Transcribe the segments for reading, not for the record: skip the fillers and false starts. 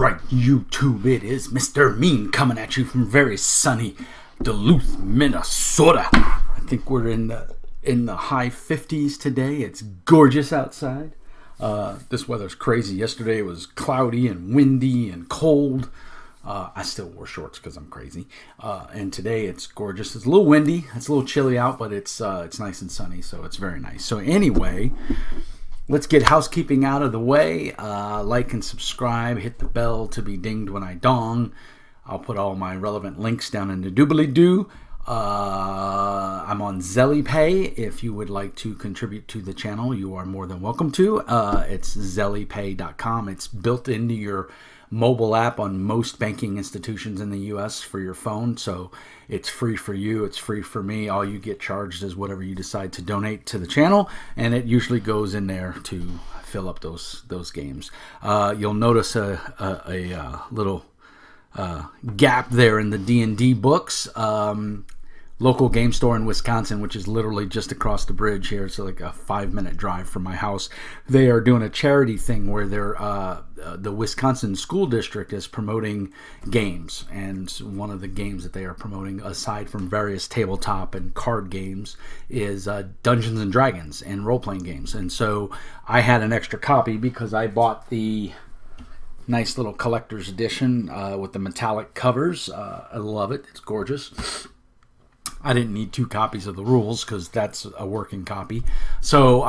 right, YouTube, it is Mr. Mean coming at you from very sunny Duluth, Minnesota. I think we're in the high 50s today. It's gorgeous outside. This weather's crazy. Yesterday it was cloudy and windy and cold. I still wore shorts because I'm crazy. And today it's gorgeous. It's a little windy. It's a little chilly out, but it's nice and sunny, so it's very nice. So anyway, let's get housekeeping out of the way. Like and subscribe. Hit the bell to be dinged when I dong. I'll put all my relevant links down in the doobly-doo. I'm on ZellyPay. If you would like to contribute to the channel, you are more than welcome to. It's zellypay.com. It's built into your mobile app on most banking institutions in the U.S. for your phone, so it's free for you, it's free for me. All you get charged is whatever you decide to donate to the channel, and it usually goes in there to fill up those games. You'll notice a little gap there in the D&D books. Local game store in Wisconsin, which is literally just across the bridge here. It's like a 5-minute drive from my house. They are doing a charity thing where the Wisconsin school district is promoting games. And one of the games that they are promoting, aside from various tabletop and card games, is Dungeons and Dragons and role-playing games. And so I had an extra copy because I bought the nice little collector's edition with the metallic covers. I love it. It's gorgeous. I didn't need 2 copies of the rules because that's a working copy. So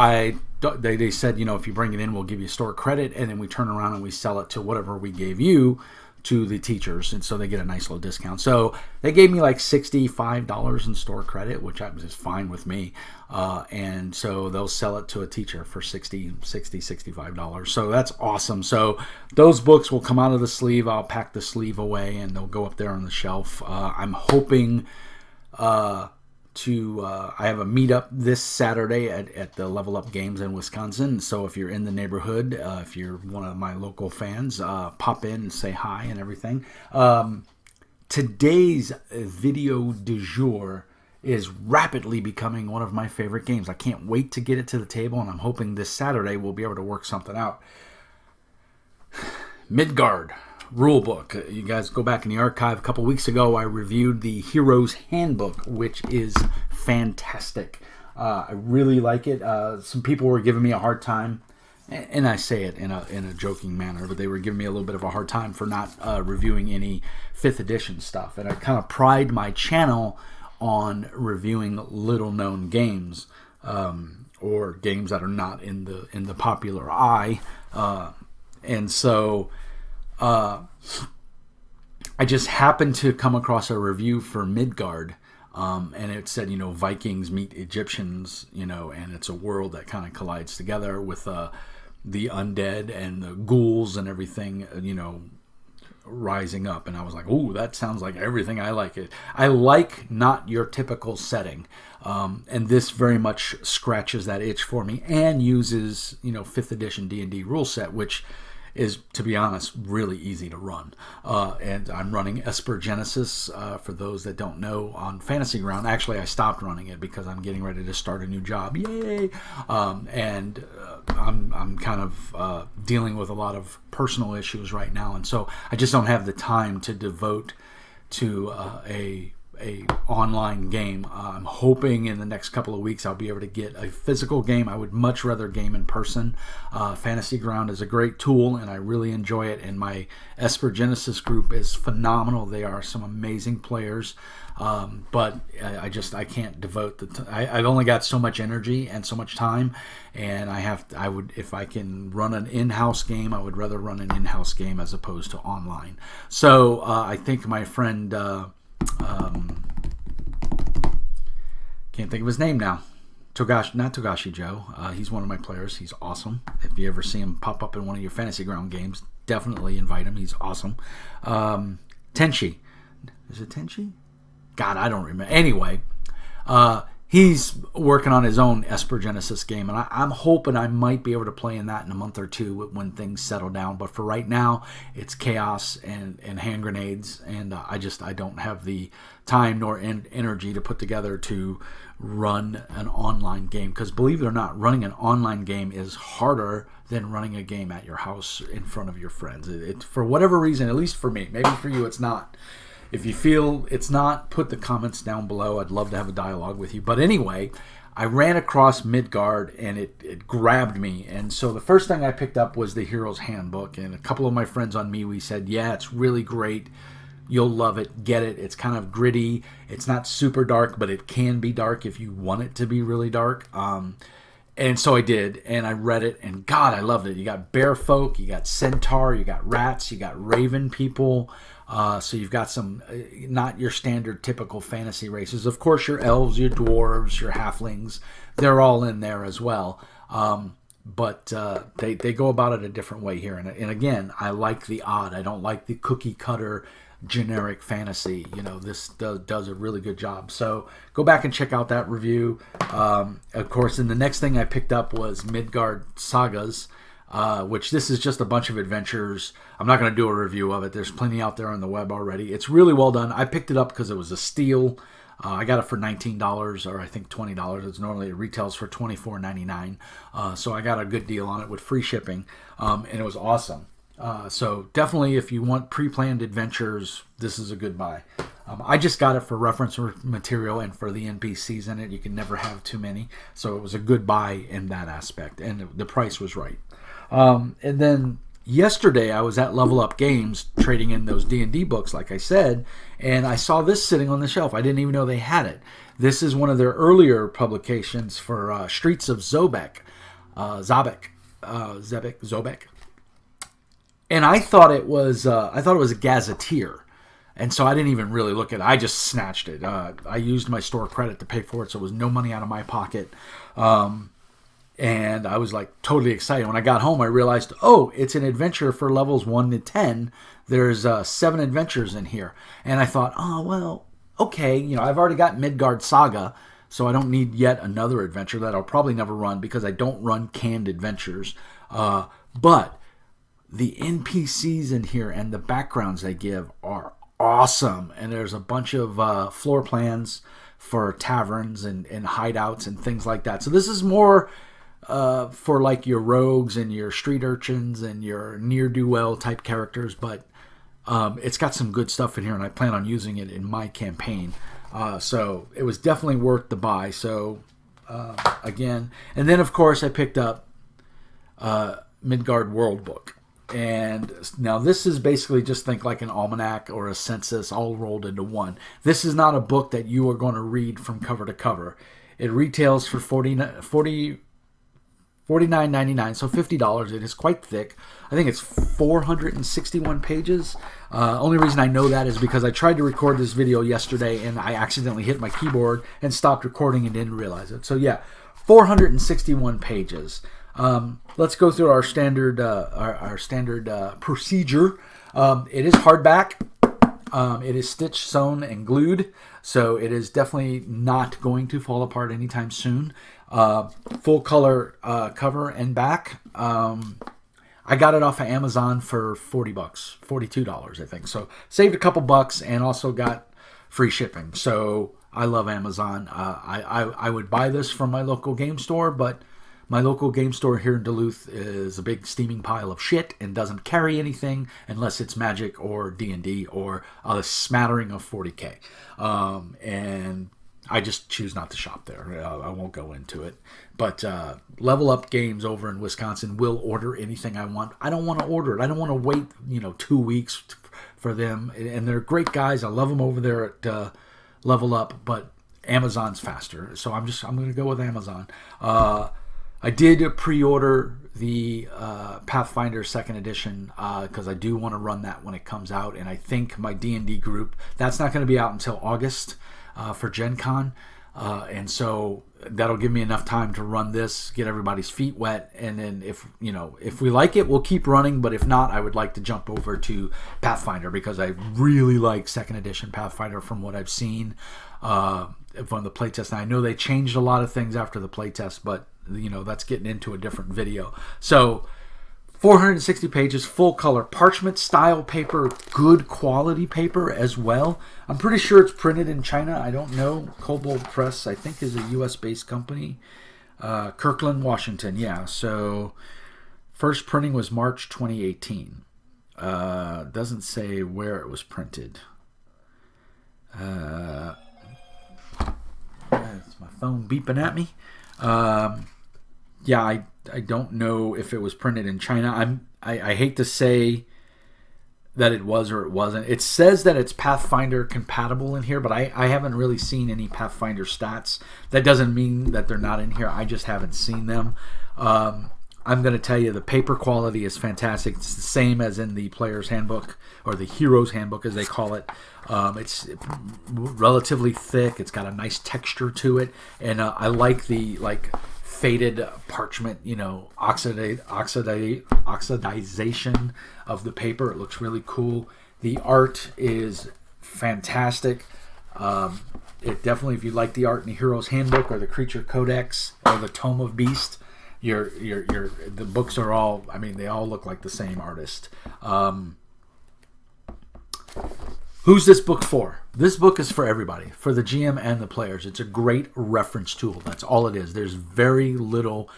they said, you know, if you bring it in, we'll give you store credit, and then we turn around and we sell it to whatever we gave you to the teachers, and so they get a nice little discount. So they gave me like $65 in store credit, which was just fine with me. And so they'll sell it to a teacher for $65. So that's awesome. So those books will come out of the sleeve. I'll pack the sleeve away, and they'll go up there on the shelf. I'm hoping I have a meetup this Saturday at the Level Up Games in Wisconsin. So if you're in the neighborhood, if you're one of my local fans, pop in and say hi and everything. Today's video du jour is rapidly becoming one of my favorite games. I can't wait to get it to the table, and I'm hoping this Saturday we'll be able to work something out. Midgard Rulebook. You guys go back in the archive. A couple weeks ago, I reviewed the Hero's Handbook, which is fantastic. I really like it. Some people were giving me a hard time, and I say it in a joking manner, but they were giving me a little bit of a hard time for not reviewing any 5th edition stuff. And I kind of pride my channel on reviewing little-known games, or games that are not in the popular eye, and so. I just happened to come across a review for Midgard, and it said, you know, Vikings meet Egyptians, you know, and it's a world that kind of collides together with the undead and the ghouls and everything, you know, rising up. And I was like, ooh, that sounds like everything I like. It. I like not your typical setting, and this very much scratches that itch for me and uses, you know, 5th edition D&D rule set, which is, to be honest, really easy to run. And I'm running Esper Genesis, for those that don't know, on Fantasy Ground. Actually, I stopped running it because I'm getting ready to start a new job. Yay! And I'm kind of dealing with a lot of personal issues right now, and so I just don't have the time to devote to a online game. I'm hoping in the next couple of weeks I'll be able to get a physical game. I would much rather game in person. Fantasy Ground is a great tool, and I really enjoy it, and my Esper Genesis group is phenomenal. They are some amazing players, but I can't devote I've only got so much energy and so much time, and I would, if I can run an in-house game, I would rather run an in-house game as opposed to online. So I think my friend can't think of his name now. Not Togashi Joe. He's one of my players. He's awesome. If you ever see him pop up in one of your Fantasy Ground games, definitely invite him. He's awesome. Tenshi. Is it Tenshi? God, I don't remember. Anyway, he's working on his own Esper Genesis game, and I'm hoping I might be able to play in that in a month or two when things settle down. But for right now, it's chaos and hand grenades, and I don't have the time nor energy to put together to run an online game. Because believe it or not, running an online game is harder than running a game at your house in front of your friends. It for whatever reason, at least for me, maybe for you it's not. If you feel it's not, put the comments down below. I'd love to have a dialogue with you. But anyway, I ran across Midgard, and it grabbed me. And so the first thing I picked up was the Hero's Handbook. And a couple of my friends on MeWe said, yeah, it's really great. You'll love it. Get it. It's kind of gritty. It's not super dark, but it can be dark if you want it to be really dark. And so I did, and I read it, and God, I loved it. You got bear folk, you got centaur, you got rats, you got raven people. So you've got some, not your standard typical fantasy races. Of course, your elves, your dwarves, your halflings, they're all in there as well. But they go about it a different way here. And again, I like the odd. I don't like the cookie cutter generic fantasy. This does a really good job. So go back and check out that review. Of course, and the next thing I picked up was Midgard Sagas, which this is just a bunch of adventures. I'm not going to do a review of it. There's plenty out there on the web already. It's really well done. I picked it up because it was a steal. I got it for $19 or I think $20. It's normally, it retails for $24.99. So I got a good deal on it with free shipping, and it was awesome. So definitely, if you want pre-planned adventures, this is a good buy. I just got it for reference material and for the NPCs in it. You can never have too many. So it was a good buy in that aspect, and the price was right. And then yesterday I was at Level Up Games trading in those D&D books, like I said, and I saw this sitting on the shelf. I didn't even know they had it. This is one of their earlier publications for Streets of Zobek. Zobek. And I thought it was a gazetteer. And so I didn't even really look at it. I just snatched it. I used my store credit to pay for it, so it was no money out of my pocket. And I was like totally excited. When I got home, I realized, oh, it's an adventure for levels 1 to 10. There's 7 adventures in here. And I thought, oh, well, okay. I've already got Midgard Saga, so I don't need yet another adventure that I'll probably never run because I don't run canned adventures. But the NPCs in here and the backgrounds they give are awesome. And there's a bunch of floor plans for taverns and hideouts and things like that. So this is more for like your rogues and your street urchins and your ne'er-do-well type characters. But it's got some good stuff in here, and I plan on using it in my campaign. So it was definitely worth the buy. So again, and then of course I picked up Midgard Worldbook. And now this is basically, just think like an almanac or a census all rolled into one. This is not a book that you are going to read from cover to cover. It retails for $49.99, so $50. It is quite thick. I think it's 461 pages. Only reason I know that is because I tried to record this video yesterday and I accidentally hit my keyboard and stopped recording and didn't realize it. So yeah, 461 pages. Let's go through our standard procedure. It is hardback. It is stitched, sewn, and glued, so it is definitely not going to fall apart anytime soon. Full color cover and back. I got it off of Amazon for $40, $42, I think. So saved a couple bucks and also got free shipping. So I love Amazon. I would buy this from my local game store, but my local game store here in Duluth is a big steaming pile of shit and doesn't carry anything unless it's Magic or D&D or a smattering of 40K. And I just choose not to shop there. I won't go into it. But Level Up Games over in Wisconsin will order anything I want. I don't want to order it. I don't want to wait 2 weeks for them. And they're great guys. I love them over there at Level Up, but Amazon's faster. So I'm going to go with Amazon. I did pre-order the Pathfinder 2nd edition because I do want to run that when it comes out, and I think my D&D group, that's not going to be out until August for Gen Con, and so that'll give me enough time to run this, get everybody's feet wet, and then if we like it, we'll keep running, but if not, I would like to jump over to Pathfinder because I really like 2nd edition Pathfinder from what I've seen. from the playtest. And I know they changed a lot of things after the playtest, but that's getting into a different video. So 460 pages, full color, parchment style paper, good quality paper as well. I'm pretty sure it's printed in China. I don't know. Kobold Press, I think, is a U.S. based company. Kirkland, Washington. Yeah. So first printing was March 2018. Doesn't say where it was printed. It's my phone beeping at me. Yeah, I don't know if it was printed in China. I hate to say that it was or it wasn't. It says that it's Pathfinder compatible in here, but I haven't really seen any Pathfinder stats. That doesn't mean that they're not in here. I just haven't seen them. I'm going to tell you the paper quality is fantastic. It's the same as in the Player's Handbook, or the Hero's Handbook as they call it. It's relatively thick. It's got a nice texture to it, and I like the faded parchment, oxidization of the paper. It looks really cool. The art is fantastic. It definitely, if you like the art in the Hero's Handbook or the Creature Codex or the Tome of Beast, the books are all, they all look like the same artist. Who's this book for? This book is for everybody, for the GM and the players. It's a great reference tool. That's all it is. There's very little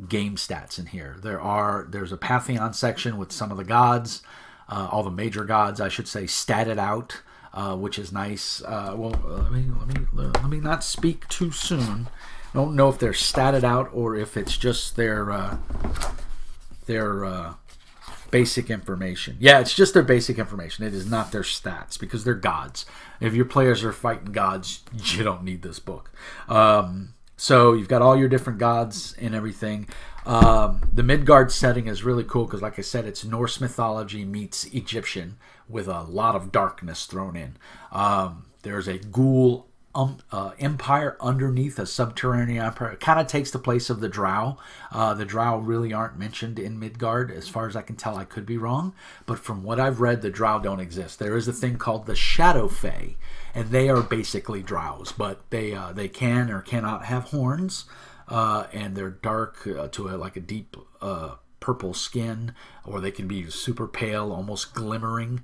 game stats in here. There's a Pantheon section with some of the gods, all the major gods, I should say, statted out, which is nice. Let me not speak too soon. I don't know if they're statted out or if it's just their basic information. Yeah, it's just their basic information. It is not their stats, because they're gods. If your players are fighting gods, you don't need this book. So you've got all your different gods and everything. The Midgard setting is really cool because, like I said, it's Norse mythology meets Egyptian with a lot of darkness thrown in. There's a ghoul empire underneath, a subterranean empire. It kind of takes the place of the Drow. The Drow really aren't mentioned in Midgard, as far as I can tell. I could be wrong, but from what I've read, the Drow don't exist. There is a thing called the Shadow Fae, and they are basically Drows, but they can or cannot have horns, and they're dark to a deep purple skin, or they can be super pale, almost glimmering.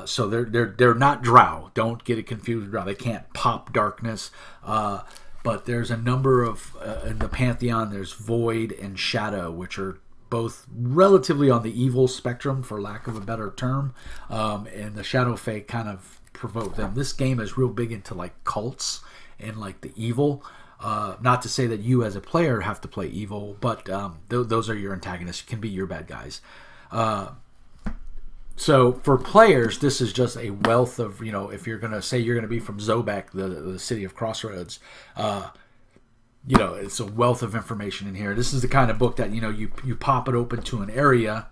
So they're not Drow. Don't get it confused with Drow. They can't pop darkness. But there's a number of in the Pantheon. There's Void and Shadow, which are both relatively on the evil spectrum, for lack of a better term. And the Shadow Fae kind of provoke them. This game is real big into cults and the evil. Not to say that you as a player have to play evil, but those are your antagonists. It can be your bad guys. So for players, this is just a wealth of, if you're going to say you're going to be from Zobek, the city of Crossroads, it's a wealth of information in here. This is the kind of book that, you pop it open to an area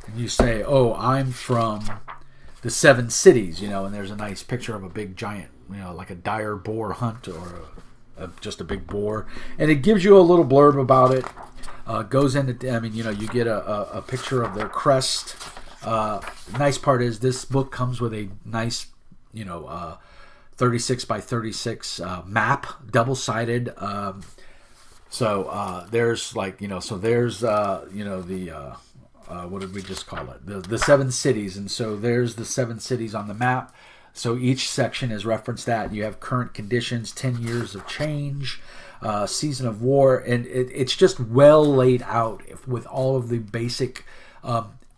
and you say, oh, I'm from the 7 cities, and there's a nice picture of a big giant, like a dire boar hunt, or just a big boar, and it gives you a little blurb about it. Goes into, you get a picture of their crest. Nice part is this book comes with a nice, 36 by 36 map, double-sided. So there's there's what did we just call it? The 7 cities, and so there's the 7 cities on the map. So each section is referenced that. You have current conditions, 10 years of change, season of war, and it's just well laid out with all of the basic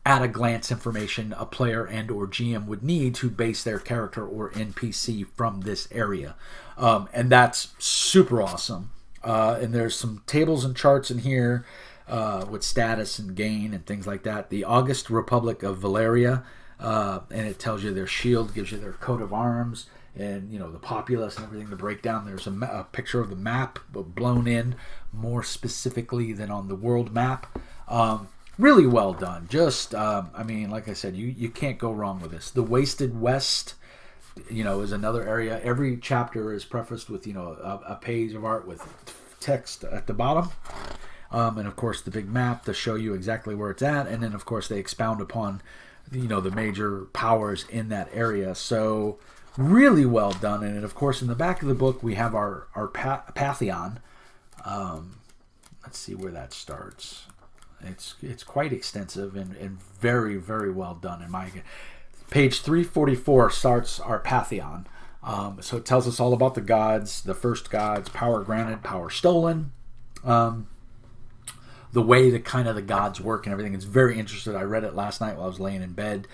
at-a-glance information a player and or GM would need to base their character or NPC from this area. And that's super awesome. And there's some tables and charts in here with status and gain and things like that. The August Republic of Valeria. And it tells you their shield, gives you their coat of arms, and the populace and everything to break down. There's a picture of the map blown in more specifically than on the world map. Really well done. Just like I said, you can't go wrong with this. The Wasted West, is another area. Every chapter is prefaced with a page of art with text at the bottom. And of course the big map to show you exactly where it's at, and then of course they expound upon the major powers in that area. So really well done. And of course, in the back of the book, we have our Pantheon. Let's see where that starts. It's quite extensive and very, very well done. In my page 344 starts our Pantheon. So it tells us all about the gods, the first gods, power granted, power stolen. The way that kind of the gods work and everything. It's very interesting. I read it last night while I was laying in bed.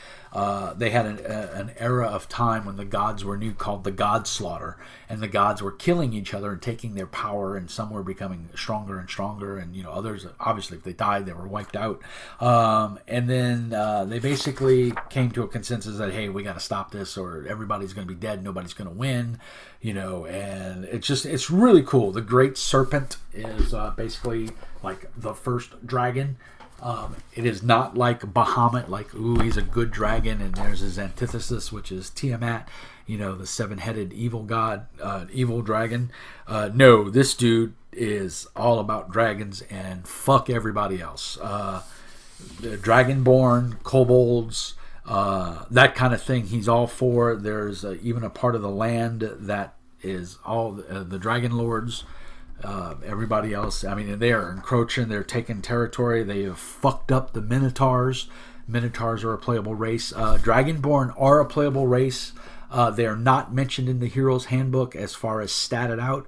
They had an era of time when the gods were new called the God Slaughter, and the gods were killing each other and taking their power, and some were becoming stronger and stronger, and others, obviously, if they died, they were wiped out. And then they basically came to a consensus that, hey, we got to stop this, or everybody's going to be dead, nobody's going to win, and it's really cool. The Great Serpent is basically like the first dragon. It is not like Bahamut, like, ooh, he's a good dragon, and there's his antithesis, which is Tiamat, the seven-headed evil god, evil dragon. No, this dude is all about dragons and fuck everybody else. The dragonborn, kobolds, that kind of thing, he's all for. There's even a part of the land that is all the dragon lords. Everybody else, they're encroaching, they're taking territory, they have fucked up the Minotaurs. Minotaurs are a playable race. Dragonborn are a playable race. They are not mentioned in the Hero's Handbook as far as statted out,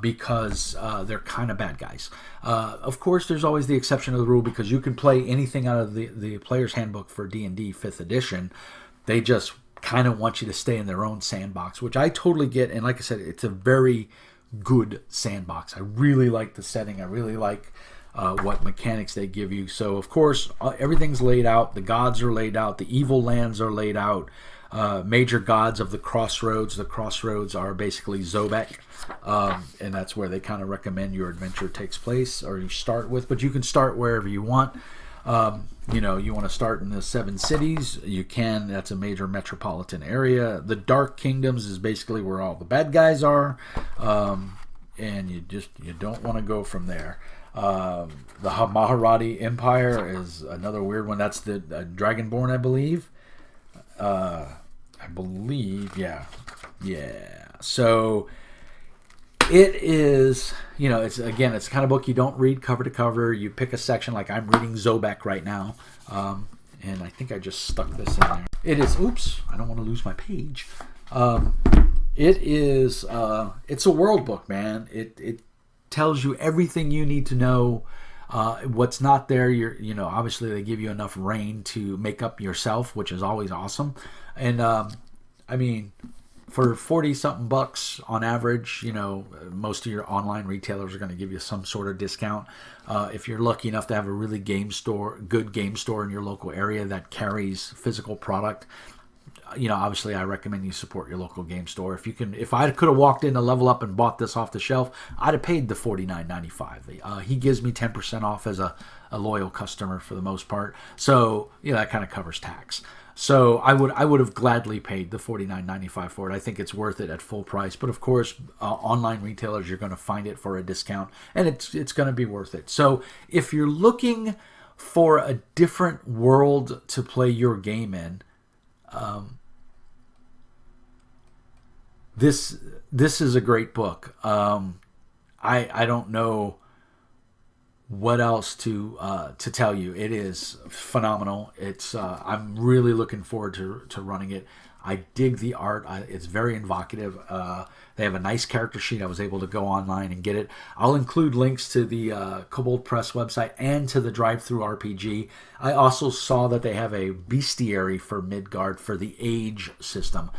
because they're kind of bad guys. Of course, there's always the exception of the rule, because you can play anything out of the Player's Handbook for D&D 5th edition. They just kind of want you to stay in their own sandbox, which I totally get, and like I said, it's a very good sandbox. I really like the setting. I really like what mechanics they give you. So of course everything's laid out. The gods are laid out. The evil lands are laid out. Major gods of the crossroads. The crossroads are basically Zobek, and that's where they kind of recommend your adventure takes place, or you start with. But you can start wherever you want. You want to start in the 7 cities, you can. That's a major metropolitan area. The Dark Kingdoms is basically where all the bad guys are, and you don't want to go from there. The Maharati Empire is another weird one. That's the Dragonborn, I believe. Yeah. So it is, it's the kind of book you don't read cover to cover. You pick a section, like I'm reading Zobek right now, and I think I just stuck this in there. It is, oops, I don't want to lose my page. It is, it's a world book, man. It tells you everything you need to know. What's not there, obviously they give you enough rain to make up yourself, which is always awesome. And for 40-something bucks on average, most of your online retailers are going to give you some sort of discount. If you're lucky enough to have a really good game store in your local area that carries physical product, obviously I recommend you support your local game store. If I could have walked in to Level Up and bought this off the shelf, I'd have paid the $49.95. He gives me 10% off as a loyal customer for the most part. So, that kind of covers tax. So I would have gladly paid the $49.95 for it. I think it's worth it at full price. But of course, online retailers, you're going to find it for a discount, and it's going to be worth it. So if you're looking for a different world to play your game in, this is a great book. I don't know what else to tell you. It is phenomenal. It's I'm really looking forward to running it. I dig the art. It's very evocative. They have a nice character sheet. I was able to go online and get it. I'll include links to the Kobold Press website and to the Drive-Thru RPG. I also saw that they have a bestiary for Midgard for the Age system.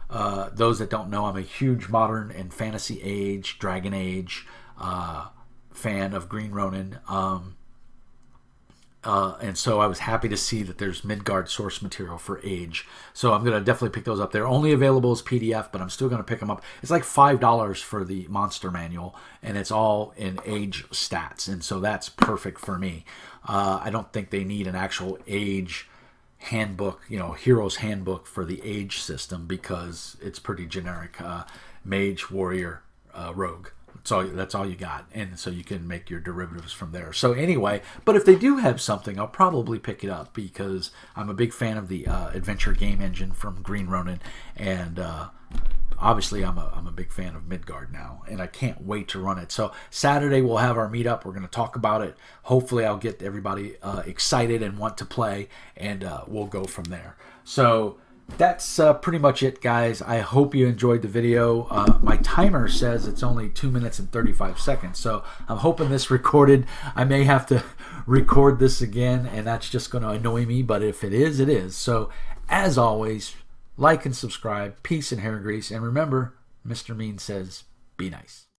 Those that don't know, I'm a huge modern and fantasy age, Dragon Age fan of Green Ronin, and so I was happy to see that there's Midgard source material for Age. So I'm going to definitely pick those up. They're only available as PDF, but I'm still going to pick them up. It's like $5 for the monster manual, and it's all in Age stats, and so that's perfect for me. I don't think they need an actual Age handbook, Hero's Handbook for the Age system, because it's pretty generic. Mage, warrior, rogue. That's all you got, and so you can make your derivatives from there. So anyway, but if they do have something, I'll probably pick it up because I'm a big fan of the adventure game engine from Green Ronin, and obviously I'm a big fan of Midgard now, and I can't wait to run it. So Saturday we'll have our meetup. We're going to talk about it. Hopefully I'll get everybody excited and want to play, and we'll go from there. So that's pretty much it, guys. I hope you enjoyed the video. My timer says it's only 2 minutes and 35 seconds, so I'm hoping this recorded. I may have to record this again, and that's just going to annoy me, but if it is, it is. So as always, like and subscribe. Peace and hair grease. And remember, Mr. Mean says, be nice.